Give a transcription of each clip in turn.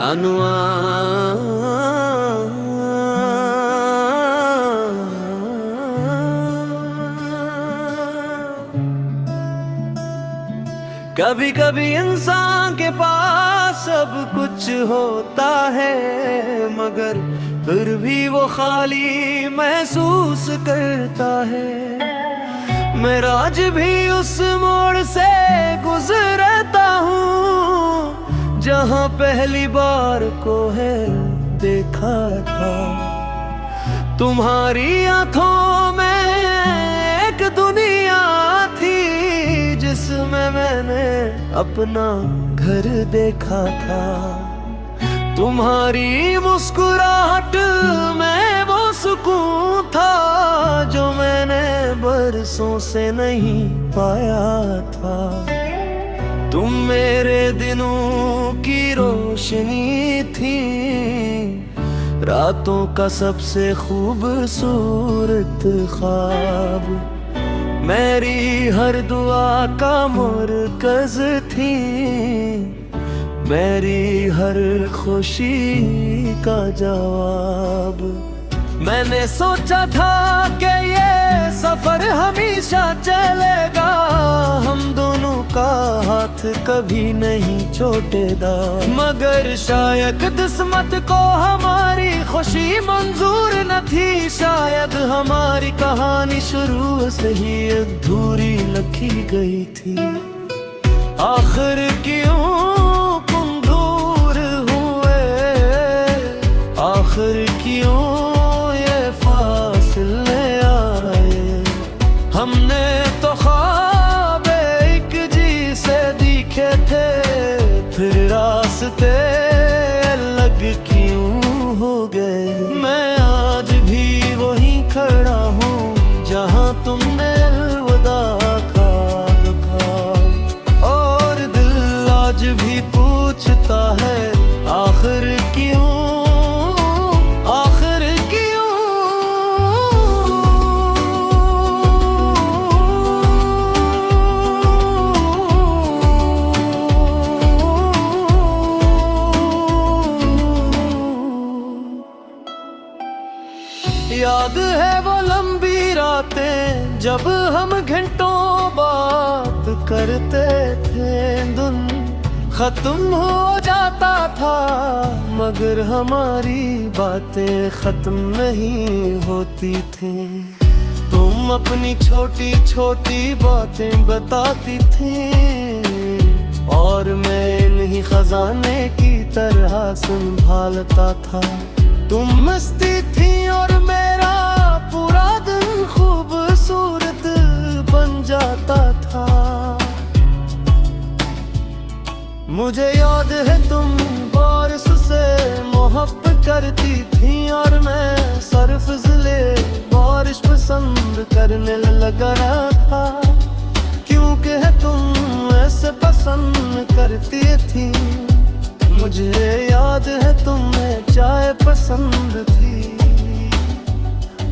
जानुआ कभी कभी इंसान के पास सब कुछ होता है, मगर फिर भी वो खाली महसूस करता है। मैं आज भी उस मोड़ से गुजरता हूँ जहाँ पहली बार को है देखा था। तुम्हारी आंखों में एक दुनिया थी जिसमें मैंने अपना घर देखा था। तुम्हारी मुस्कुराहट में वो सुकून था जो मैंने बरसों से नहीं पाया था। तुम मेरे दिनों की रोशनी थी, रातों का सबसे खूबसूरत ख्वाब। मेरी हर दुआ का मरकज थी, मेरी हर खुशी का जवाब। मैंने सोचा था कि ये सफर हमेशा चलेगा, हम दोनों का हाथ कभी नहीं छूटेगा। मगर शायद किस्मत को हमारी खुशी मंजूर न थी, शायद हमारी कहानी शुरू से ही अधूरी लिखी गई थी। आखिर क्यों तुम दूर हुए, आखिर क्यों ये फासले आए। हमने तो ख्वाब एक जैसे दिखे थे, फिर रास्ते अलग क्यों हो गए। मैं आज भी वहीं खड़ा हूँ जहाँ तुमने अलविदा कहा, और दिल आज भी पूछता है आखिर क्यों, आखिर क्यों। याद है वो लंबी रातें जब हम घंटों बात करते थे। दिन खत्म हो जाता था मगर हमारी बातें खत्म नहीं होती थी। तुम अपनी छोटी छोटी बातें बताती थी और मैं इन्हीं खजाने की तरह संभालता था। तुम मस्ती थी और मेरा पूरा दिन खूबसूरत बन जाता था। मुझे याद है तुम बारिश से मोहब्बत करती थी और मैं सरफिज़ले बारिश पसंद करने लगा था, क्योंकि तुम ऐसे पसंद करती थी। मुझे याद है तुम्हें चाय पसंद थी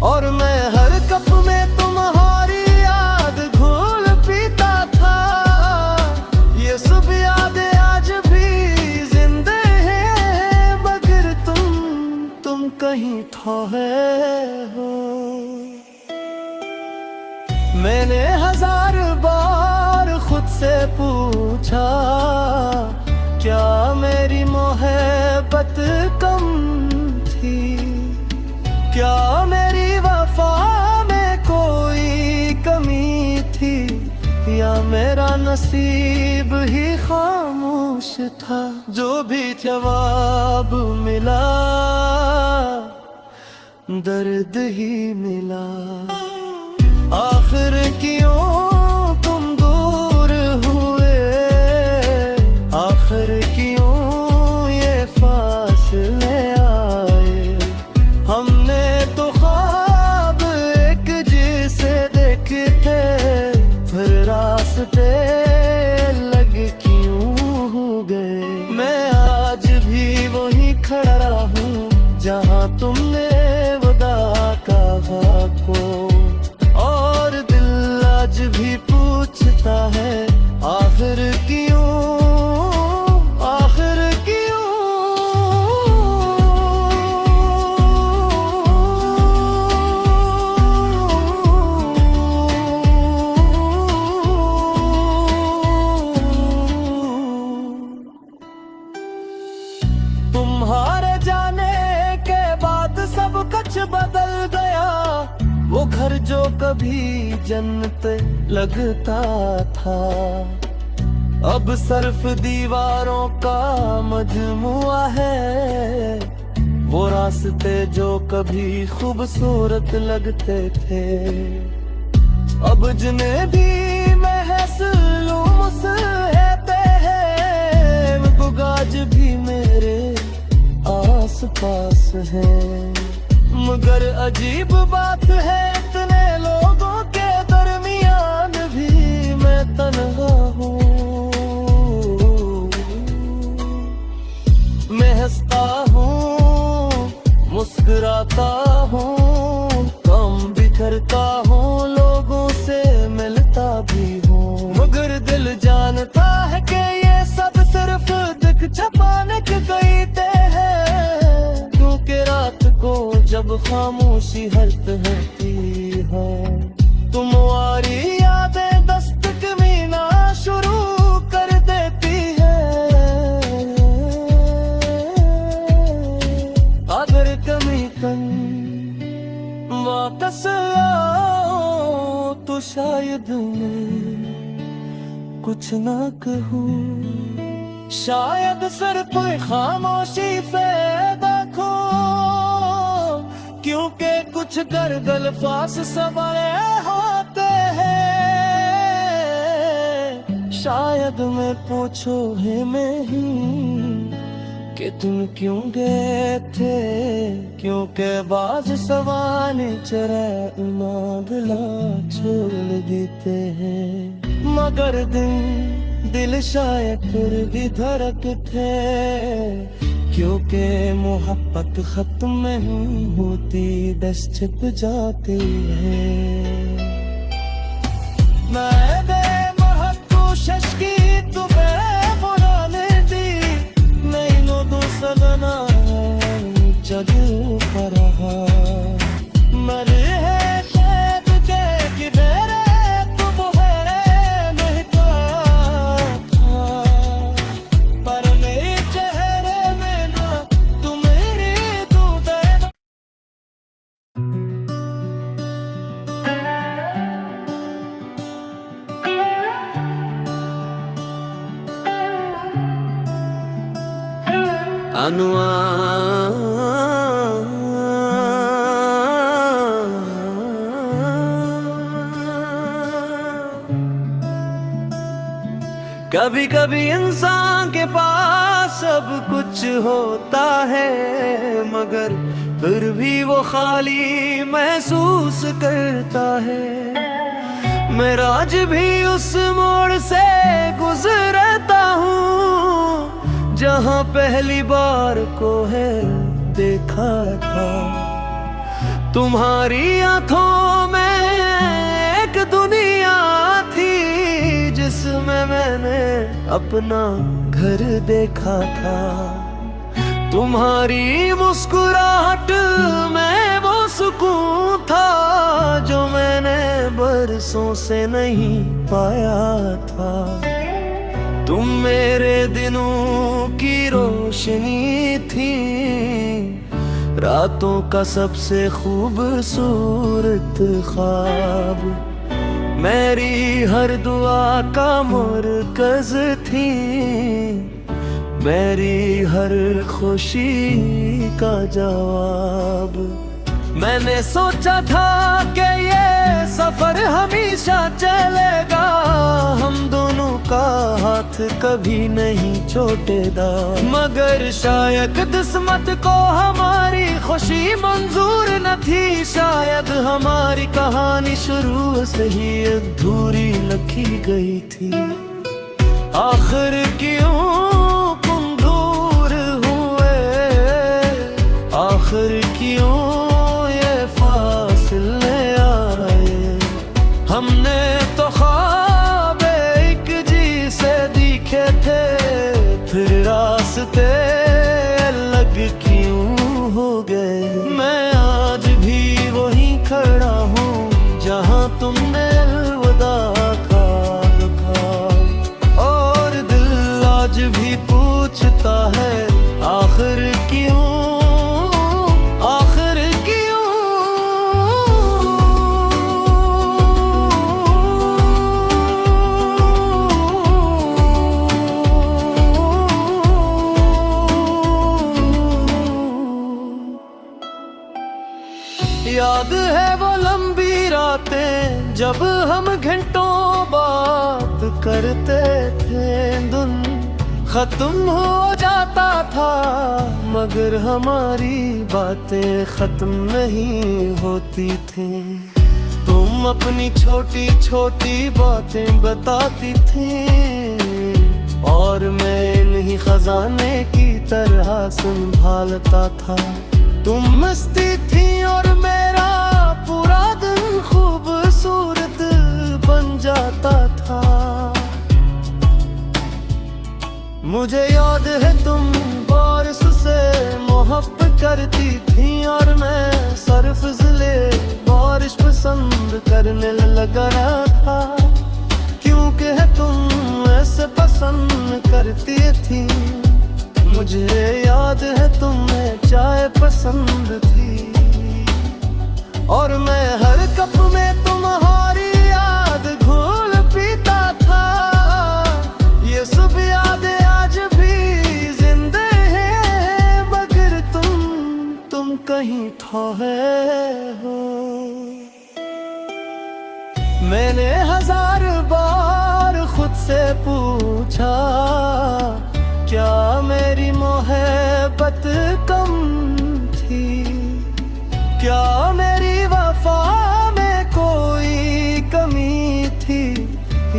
और मैं हर कप में तुम्हारी याद घोल पीता था। ये सब यादें आज भी जिंदा हैं मगर तुम कहीं खोए हो। मैंने 1000 बार खुद से पूछा, क्या मेरी मोहब्बत कम थी, क्या मेरी वफा में कोई कमी थी, या मेरा नसीब ही खामोश था। जो भी जवाब मिला दर्द ही मिला। आखिर क्यों तुम दूर हुए, आखिर क्यों ये फासले आए। हमने तो ख्वाब एक जैसे देखे थे, फिर रास्ते अलग क्यों हो गए। मैं आज भी वहीं खड़ा हूँ जहाँ तुमने वादा कहा को, और दिल आज भी पूछता है आखिर क्यों, आखिर क्यों। बदल गया। वो घर जो कभी जन्नत लगता था, अब सिर्फ दीवारों का मजमुआ है। वो रास्ते जो कभी खूबसूरत लगते थे, अब जिन्हें भी महसूस रहते हैं, वो आज भी मेरे आस पास है। मगर अजीब बात है, इतने लोगों के दरमियान भी मैं तन्हा हूँ। मैं हंसता हूँ, मुस्कुराता हूँ, कम भी करता हूँ, लोगों से मिलता भी हूँ। मगर दिल जानता है कि ये सब सिर्फ दिख छपाने के गईते हैं, क्योंकि रात को जब खामोशी हलती है, तुम्हारी यादें दस्तक मीना शुरू कर देती है। अगर कमी कन वापस आओ तो शायद मैं कुछ ना कहूँ, शायद सिर्फ खामोशी से देखो, क्योंकि कुछ दर्द अल्फाज समाये होते हैं। शायद मैं पूछो है मैं ही कि तुम क्यों गए थे, क्योंकि बाज सवाने चरा मादला छोड़ देते हैं। मगर दिल शायद फिर भी धड़कते, क्योंकि मोहब्बत खत्म नहीं होती, बस छिप जाती है। मैं महसूस की तुम्हें बुलाने दी, नहीं नो दो सदना जग पर रहा। मरे है शायद के कि मेरे तुम है नहीं था, पर मेरे चेहरे में ना तुम्हारी दूध। कभी कभी इंसान के पास सब कुछ होता है, मगर फिर भी वो खाली महसूस करता है। मैं आज भी उस मोड़ से गुजरता हूँ, जहाँ पहली बार को है देखा था। तुम्हारी आंखों में एक दुनिया थी, जिसमें मैंने अपना घर देखा था। तुम्हारी मुस्कुराहट में वो सुकून था, जो मैंने बरसों से नहीं पाया था। तुम मेरे दिनों की रोशनी थी, रातों का सबसे खूबसूरत ख्वाब। मेरी हर दुआ का मरकज थी, मेरी हर खुशी का जवाब। मैंने सोचा था कि ये सफर हमेशा चलेगा, हम दोनों का हाथ कभी नहीं छूटेगा। मगर शायद किस्मत को हमारी खुशी मंजूर न थी, शायद हमारी कहानी शुरू से ही अधूरी लिखी गई थी। आखिर क्यों तुम दूर हुए, आखिर क्यों हमने तो ख्वाब एक जी से दिखे थे, फिर रास्ते अलग क्यों हो गए। मैं आज भी वहीं खड़ा हूँ, जहाँ तुमने अलविदा कहा, और दिल आज भी पूछता है आखिर क्यों, आखिर क्यों। याद है वो लंबी रातें जब हम घंटों बात करते थे। दिन खत्म हो जाता था मगर हमारी बातें खत्म नहीं होती थी। तुम अपनी छोटी छोटी बातें बताती थी और मैं इन्हीं खजाने की तरह संभालता था। तुम मस्ती थी और मेरा पूरा दिन खूबसूरत बन जाता था। मुझे याद है तुम बारिश से मोहब्बत करती थी और मैं सरफिज़ले बारिश पसंद करने लगा था, क्योंकि तुम ऐसे पसंद करती थी। मुझे याद है तुम्हें चाय पसंद थी और मैं हर कप में तुम्हारी याद घोल पीता था। ये सब यादें आज भी जिंदा हैं मगर तुम कहीं खोए हो। मैंने 1000 बार खुद से पूछा, क्या मेरी मोहब्बत कम थी? क्या मेरी वफा में कोई कमी थी?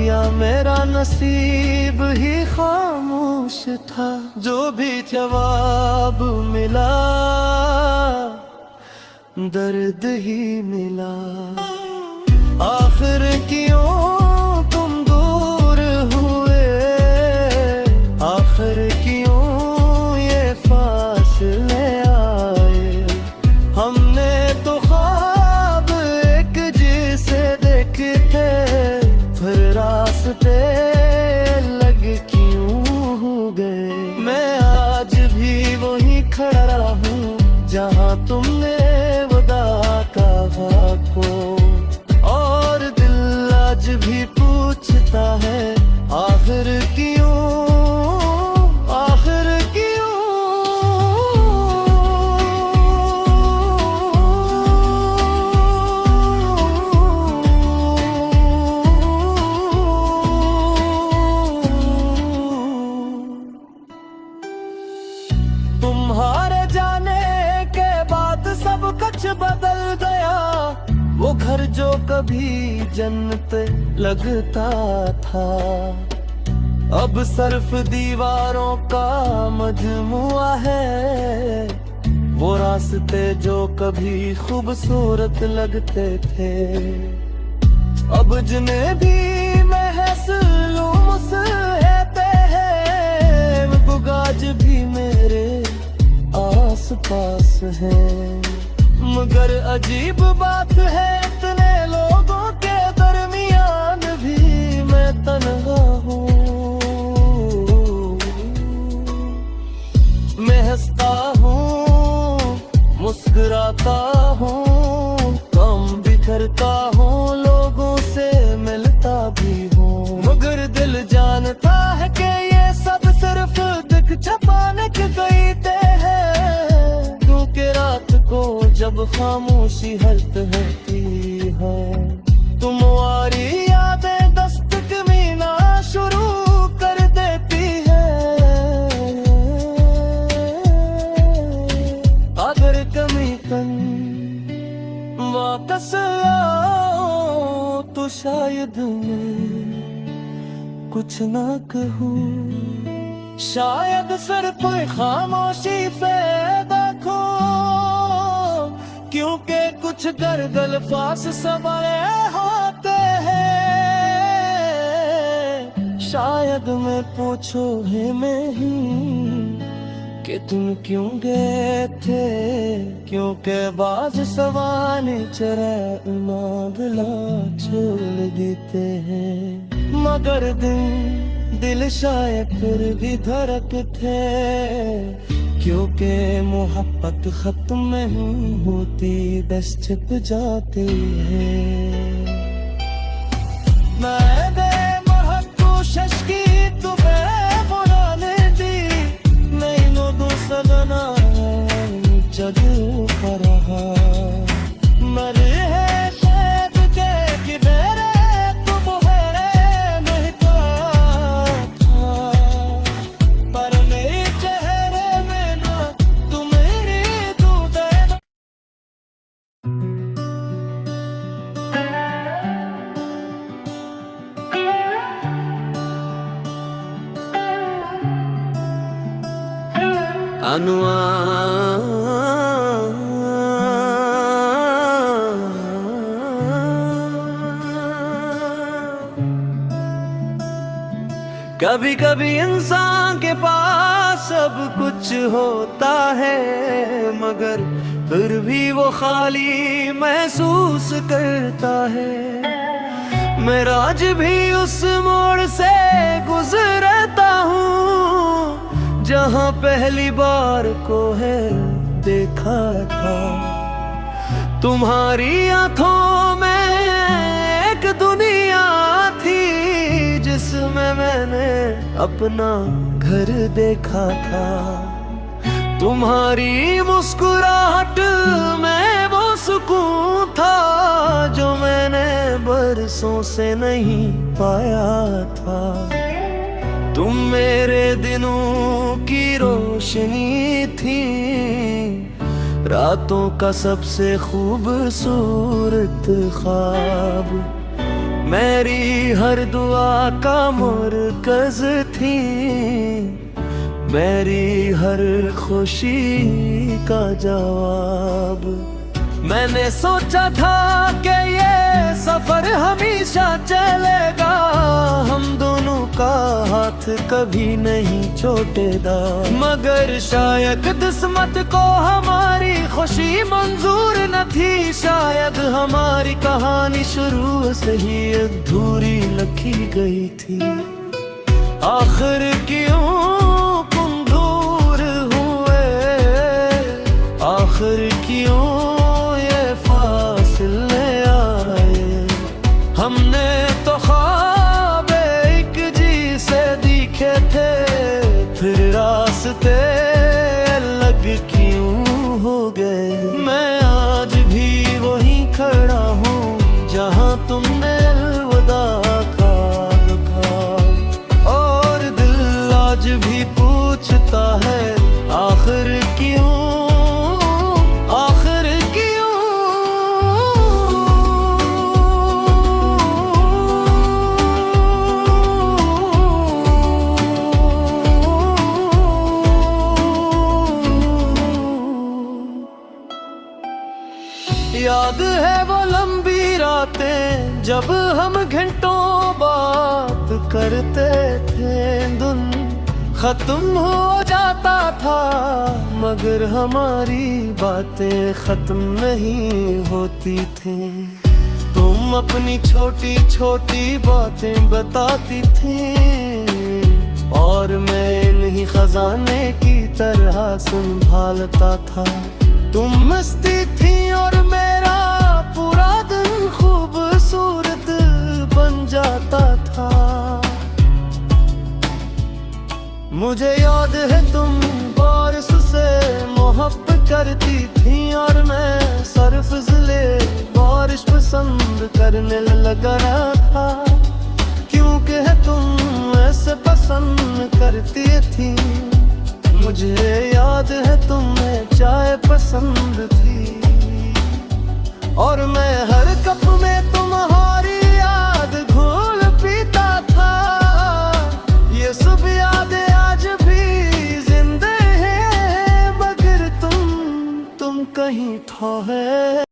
या मेरा नसीब ही खामोश था? जो भी जवाब मिला दर्द ही मिला। आखिर क्यों तुम दूर हुए? आखिर क्यों ये फासले आए? हमने तो ख्वाब एक जैसे देखे थे, फिर रास्ते लग क्यों गए? मैं आज भी वहीं खड़ा हूँ जहाँ तुमने वादा कहा था, और दिल आज भी पूछता है आखिर क्यों, आखिर क्यों? तुम्हारे जाने के बाद सब कुछ बदल गया। वो घर जो कभी जन्नत लगता था अब सिर्फ दीवारों का मजमुआ है। वो रास्ते जो कभी खूबसूरत लगते थे अब जिन्हें भी महसूस रहते हैं वो आज भी मेरे आस पास है। मगर अजीब बात है इतने लोगों के दरमियान भी मैं तन्हा हूँ। मैं हंसता हूँ, मुस्कुराता हूँ, कम बिखरता हूँ, लोगों से मिलता भी हूँ, मगर दिल जानता है कि ये सब सिर्फ दिख छपाने के गईते हैं। क्योंकि रात को जब खामोशी हल्क होती है तुम्हारी यादें दस्तक मीना शुरू कर देती है। अगर कमी कन वापस आओ तो शायद मैं कुछ ना कहूँ, शायद सिर्फ खामोशी पैदा खो, क्योंकि कुछ दर्द अल्फाज समाए होते हैं। शायद मैं पूछो है मैं ही कि तुम क्यों गए थे, क्योंकि बाज सवाने चरा मादला छोड़ देते हैं। मगर दिल शायद फिर भी धड़कते, क्योंकि मोहब्बत खत्म नहीं होती बस छिप जाती है। मैंने महको शशकी तुम्हें बुलाने दी, नहीं लो दो सजना जग पर रहा। जानुआ कभी कभी इंसान के पास सब कुछ होता है, मगर फिर भी वो खाली महसूस करता है। मैं आज भी उस मोड़ से गुजरता हूँ जहाँ पहली बार को है देखा था। तुम्हारी आंखों में एक दुनिया थी जिसमें मैंने अपना घर देखा था। तुम्हारी मुस्कुराहट में वो सुकून था जो मैंने बरसों से नहीं पाया था। तुम मेरे दिनों की रोशनी थी, रातों का सबसे खूबसूरत ख्वाब, मेरी हर दुआ का मरकज थी, मेरी हर खुशी का जवाब। मैंने सोचा था कि ये सफर हमेशा चलेगा, हम दोनों का हाथ कभी नहीं छूटेगा। मगर शायद किस्मत को हमारी खुशी मंजूर न थी, शायद हमारी कहानी शुरू से ही अधूरी लिखी गई थी। आखिर क्यों तुम दूर हुए, आखिर क्यों हमने तो ख्वाब एक जी से दिखे थे, फिर रास्ते अलग क्यों हो गए। मैं आज भी वहीं खड़ा हूँ जहाँ तुमने अलविदा कहा, और दिल आज भी पूछता है आखिर क्यों, आखिर क्यों। याद है वो लंबी रातें जब हम घंटों बात करते थे, दिन खत्म हो जाता था मगर हमारी बातें खत्म नहीं होती थी। तुम अपनी छोटी छोटी बातें बताती थी और मैं इन्हीं खजाने की तरह संभालता था। तुम मस्ती थी और मेरा पूरा दिन खूबसूरत बन जाता था। मुझे याद है तुम बारिश से मोहब्बत करती थी और मैं सरफिज़ले बारिश पसंद करने लगा था, क्योंकि तुम ऐसे पसंद करती थी। मुझे याद है तुम्हें चाय पसंद थी और मैं हर कप में तुम्हारी याद घोल पीता था। ये सब यादें आज भी जिंदा हैं मगर तुम कहीं था है।